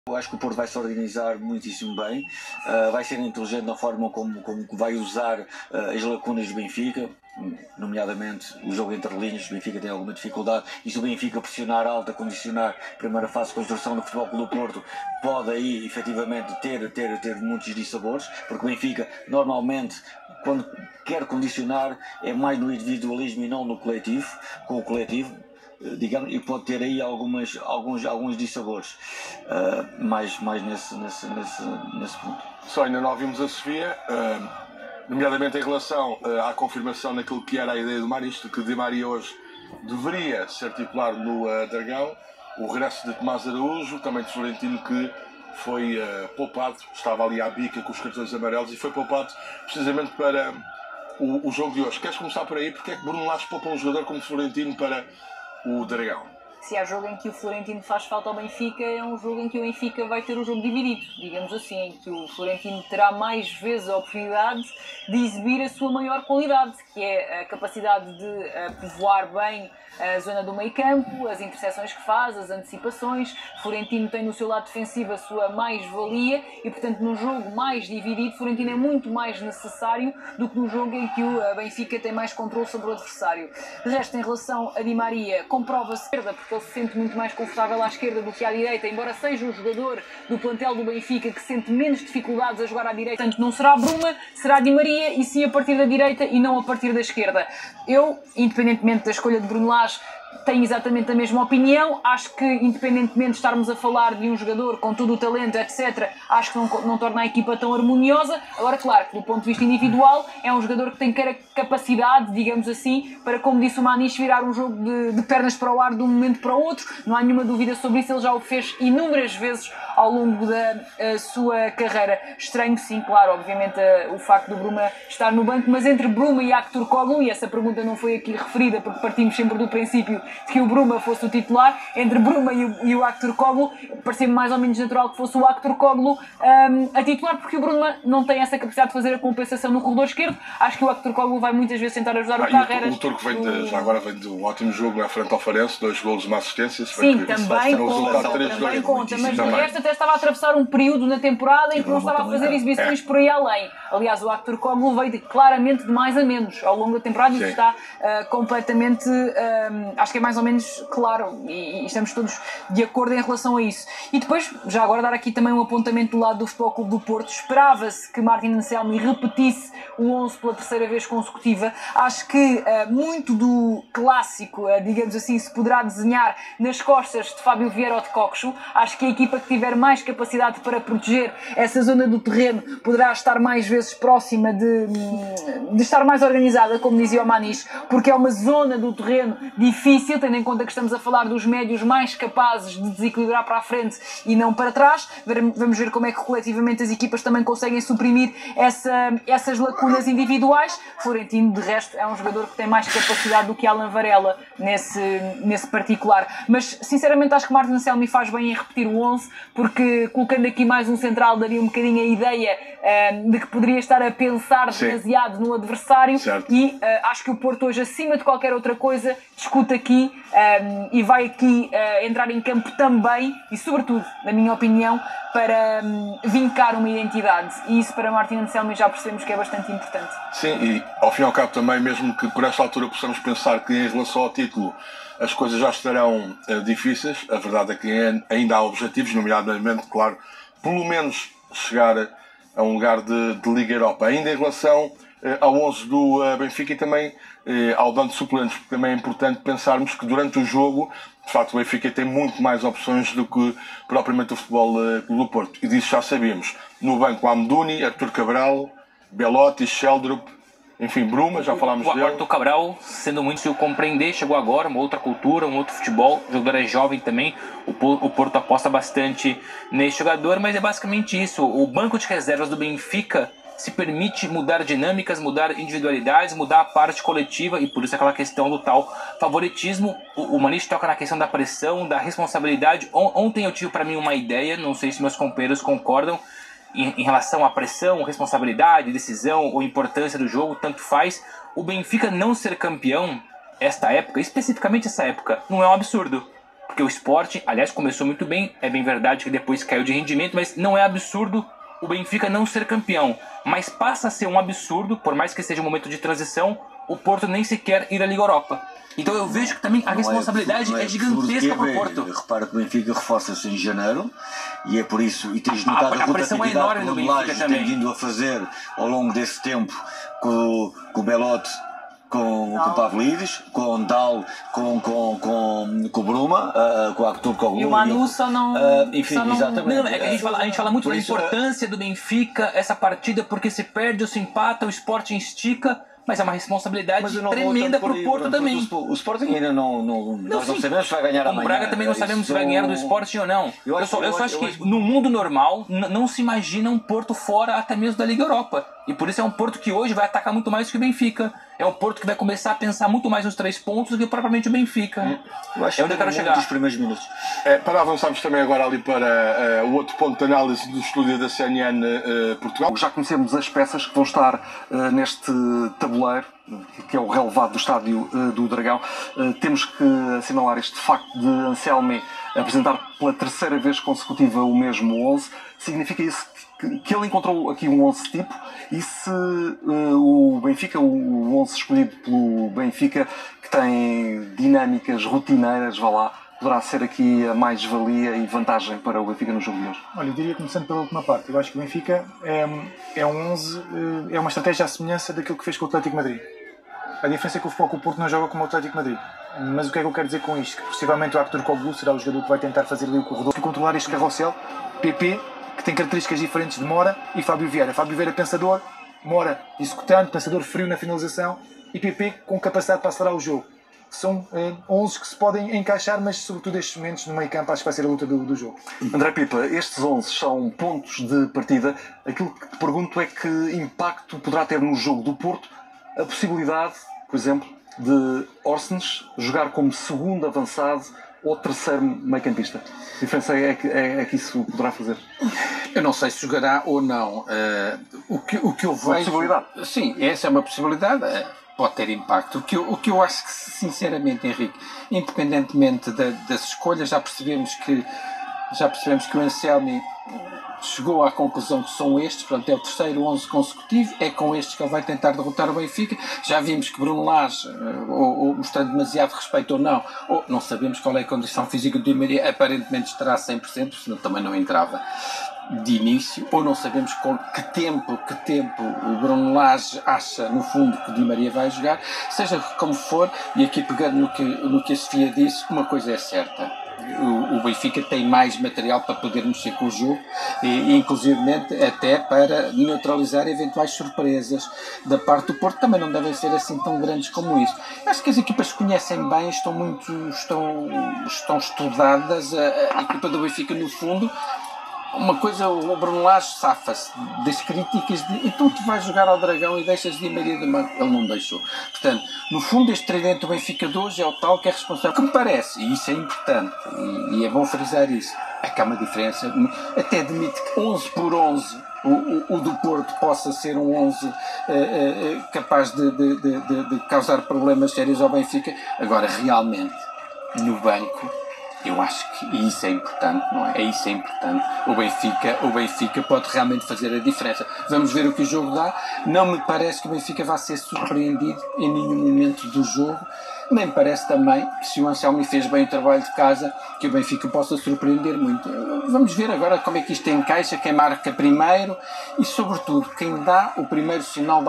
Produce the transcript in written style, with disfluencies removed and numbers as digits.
Eu acho que o Porto vai se organizar muitíssimo bem, vai ser inteligente na forma como vai usar as lacunas do Benfica, nomeadamente o jogo entre linhas. O Benfica tem alguma dificuldade, e se o Benfica pressionar alto, a condicionar a primeira fase de construção do Futebol Clube do Porto, pode aí efetivamente ter muitos dissabores, porque o Benfica normalmente, quando quer condicionar, é mais no individualismo e não no coletivo, com o coletivo, digamos, e pode ter aí alguns dissabores, mais nesse ponto. Só ainda não ouvimos a Sofia, nomeadamente em relação à confirmação daquilo que era a ideia do Manis, de que Di Maria hoje deveria ser titular no Dragão, o regresso de Tomás Araújo, também de Florentino, que foi poupado, estava ali à bica com os cartões amarelos e foi poupado precisamente para o jogo de hoje. Queres começar por aí? Porque é que Bruno Lage poupa um jogador como Florentino para o Dragão? Se há jogo em que o Florentino faz falta ao Benfica, é um jogo em que o Benfica vai ter o jogo dividido, digamos assim, em que o Florentino terá mais vezes a oportunidade de exibir a sua maior qualidade, que é a capacidade de povoar bem a zona do meio campo, as interseções que faz, as antecipações. Florentino tem no seu lado defensivo a sua mais-valia e, portanto, num jogo mais dividido, Florentino é muito mais necessário do que num jogo em que o Benfica tem mais controle sobre o adversário. De resto, em relação a Di Maria, comprova-se porque ele se sente muito mais confortável à esquerda do que à direita, embora seja um jogador do plantel do Benfica que sente menos dificuldades a jogar à direita. Portanto, não será Bruma, será Di Maria, e sim a partir da direita e não a partir da esquerda. Eu, independentemente da escolha de Bruno Lage, tenho exatamente a mesma opinião. Acho que, independentemente de estarmos a falar de um jogador com todo o talento, etc., acho que não torna a equipa tão harmoniosa. Agora, claro que do ponto de vista individual é um jogador que tem capacidade, digamos assim, para, como disse o Manis, virar um jogo de pernas para o ar de um momento para o outro. Não há nenhuma dúvida sobre isso, ele já o fez inúmeras vezes ao longo da sua carreira. Estranho, sim, claro, obviamente, o facto do Bruma estar no banco, mas entre Bruma e Aktürkoğlu, e essa pergunta não foi aqui referida porque partimos sempre do princípio de que o Bruma fosse o titular, entre Bruma e o Aktürkoğlu, parecia-me mais ou menos natural que fosse o Aktürkoğlu a titular, porque o Bruma não tem essa capacidade de fazer a compensação no corredor esquerdo. Acho que o Aktürkoğlu vai muitas vezes tentar ajudar o Carreras. O turco já agora vem de um ótimo jogo na frente ao Farense, 2 golos e uma assistência. Sim, também conta, mas o resto até estava a atravessar um período na temporada em que não estava a fazer exibições por aí além. Aliás, o Aktürkoğlu veio claramente de mais a menos ao longo da temporada, e está completamente, acho que é mais ou menos claro, e estamos todos de acordo em relação a isso. E depois, já agora dar aqui também um apontamento do lado do Futebol Clube do Porto. Esperava-se que Martin Anselmi repetisse o 11 pela terceira vez consecutiva. Acho que muito do clássico, digamos assim, se poderá desenhar nas costas de Fábio Vieira ou de Coxo. Acho que a equipa que tiver mais capacidade para proteger essa zona do terreno poderá estar mais vezes próxima de estar mais organizada, como dizia o Manis, porque é uma zona do terreno difícil, tendo em conta que estamos a falar dos médios mais capazes de desequilibrar para a frente e não para trás. Vamos ver como é que coletivamente as equipas também conseguem suprimir essas lacunas individuais. Florentino, de resto, é um jogador que tem mais capacidade do que Alan Varela nesse particular. Mas, sinceramente, acho que Martin Anselmi faz bem em repetir o 11, porque colocando aqui mais um central daria um bocadinho a ideia de que poderia estar a pensar demasiado no adversário. Certo. E acho que o Porto hoje, acima de qualquer outra coisa, discute aqui e vai aqui entrar em campo também e, sobretudo, na minha opinião, para vincar uma identidade, e isso para Martin Anselmi já percebemos que é bastante importante. Sim, e ao fim e ao cabo também, mesmo que por esta altura possamos pensar que em relação ao título as coisas já estarão difíceis, a verdade é que ainda há objetivos, nomeadamente, claro, pelo menos chegar a um lugar de Liga Europa. Ainda em relação ao 11 do Benfica e também ao banco de suplentes, porque também é importante pensarmos que durante o jogo, de facto, o Benfica tem muito mais opções do que propriamente o Futebol Clube do Porto. E disso já sabíamos. No banco, Amdouni, Artur Cabral, Belotti, Sheldrup, enfim, Bruma, já falámos dele. O Artur Cabral, sendo muito difícil compreender, chegou agora, uma outra cultura, um outro futebol. O jogador é jovem também, o Porto aposta bastante nesse jogador, mas é basicamente isso. O banco de reservas do Benfica se permite mudar dinâmicas, mudar individualidades, mudar a parte coletiva, e por isso aquela questão do tal favoritismo. O Manis toca na questão da pressão, da responsabilidade. Ontem eu tive para mim uma ideia, não sei se meus companheiros concordam, em relação à pressão, responsabilidade, decisão ou importância do jogo, tanto faz. O Benfica não ser campeão, esta época, especificamente essa época, não é um absurdo. Porque o Sporting, aliás, começou muito bem, é bem verdade que depois caiu de rendimento, mas não é absurdo o Benfica não ser campeão. Mas passa a ser um absurdo, por mais que seja um momento de transição, o Porto nem sequer ir à Liga Europa. Então eu vejo que também a responsabilidade é gigantesca para o Porto. Repara que o Benfica reforça-se em janeiro e é por isso, e tens notado a pressão é enorme no Benfica que tem vindo a fazer ao longo desse tempo com o Belotti, com o Pavlidis, com o Dal, com o Bruma, com o Arthur Koglu. E o Manu só não. Enfim, só não... exatamente. Não, é que a gente fala muito da importância do Benfica, essa partida, porque se perde ou se empata, o Sporting estica. Mas é uma responsabilidade tremenda para o Porto também. O Sporting ainda nós não sabemos se vai ganhar amanhã. O Braga também não sabemos se vai ganhar do Sporting ou não. Eu só acho que no mundo normal não se imagina um Porto fora até mesmo da Liga Europa. E por isso é um Porto que hoje vai atacar muito mais que o Benfica. É um Porto que vai começar a pensar muito mais nos 3 pontos do que propriamente o Benfica. Eu acho onde eu quero chegar. Dos primeiros minutos. Para avançarmos também agora ali para o outro ponto de análise do estúdio da CNN Portugal. Já conhecemos as peças que vão estar neste tabuleiro, que é o relevado do Estádio do Dragão. Temos que assinalar este facto de Anselmi apresentar pela 3ª vez consecutiva o mesmo 11. Significa isso que ele encontrou aqui um 11 tipo, e se o Benfica, o 11 escolhido pelo Benfica, que tem dinâmicas rotineiras, poderá ser aqui a mais-valia e vantagem para o Benfica no jogo de hoje? Olha, eu diria, começando pela última parte, eu acho que o Benfica é um 11, é uma estratégia à semelhança daquilo que fez com o Atlético de Madrid. A diferença é que o Futebol Clube do Porto não joga como o Atlético de Madrid. Mas o que é que eu quero dizer com isto? Que possivelmente o Arthur Koglu será o jogador que vai tentar fazer ali o corredor e controlar este carrossel. PP, que tem características diferentes de Mora, e Fábio Vieira. Fábio Vieira pensador, Mora executante, pensador frio na finalização, e PP com capacidade para acelerar o jogo. São 11 que se podem encaixar, mas sobretudo estes momentos no meio campo acho que vai ser a luta do jogo. André Pipa, estes 11 são pontos de partida. Aquilo que te pergunto é que impacto poderá ter no jogo do Porto a possibilidade, por exemplo, de Orsnes jogar como segundo avançado ou terceiro meio-campista. A diferença é que isso poderá fazer? Eu não sei se jogará ou não. O que eu vejo... Uma possibilidade? Sim, essa é uma possibilidade. Pode ter impacto. O que eu acho que, sinceramente, Henrique, independentemente das escolhas, já percebemos que o Anselmi chegou à conclusão que são estes, portanto é o terceiro 11 consecutivo, é com estes que ele vai tentar derrotar o Benfica. Já vimos que Bruno Lage, ou mostrando demasiado respeito ou não sabemos qual é a condição física do Di Maria, aparentemente estará a 100%, senão também não entrava de início, ou não sabemos com que tempo o Bruno Lage acha no fundo que o Di Maria vai jogar. Seja como for, e aqui pegando no que a Sofia disse, uma coisa é certa: o Benfica tem mais material para poder mexer com o jogo e inclusivamente até para neutralizar eventuais surpresas da parte do Porto. Também não devem ser assim tão grandes como isso. Acho que as equipas se conhecem bem, estão estudadas. A equipa do Benfica, no fundo, uma coisa, o Bruno Lage safa-se das críticas de então tu vais jogar ao Dragão e deixas de Maria de Mar. Ele não deixou. Portanto, no fundo, este tridente do Benfica de hoje é o tal que é responsável. O que me parece, e isso é importante, e é bom frisar isso, é que há uma diferença. Até admite que 11 por 11 o do Porto possa ser um 11 capaz de causar problemas sérios ao Benfica. Agora, realmente, no banco, eu acho que isso é importante, não é? Isso é importante. O Benfica pode realmente fazer a diferença. Vamos ver o que o jogo dá. Não me parece que o Benfica vá ser surpreendido em nenhum momento do jogo. Nem me parece também que, se o Anselmi fez bem o trabalho de casa, que o Benfica possa surpreender muito. Vamos ver agora como é que isto encaixa, quem marca primeiro e, sobretudo, quem dá o primeiro sinal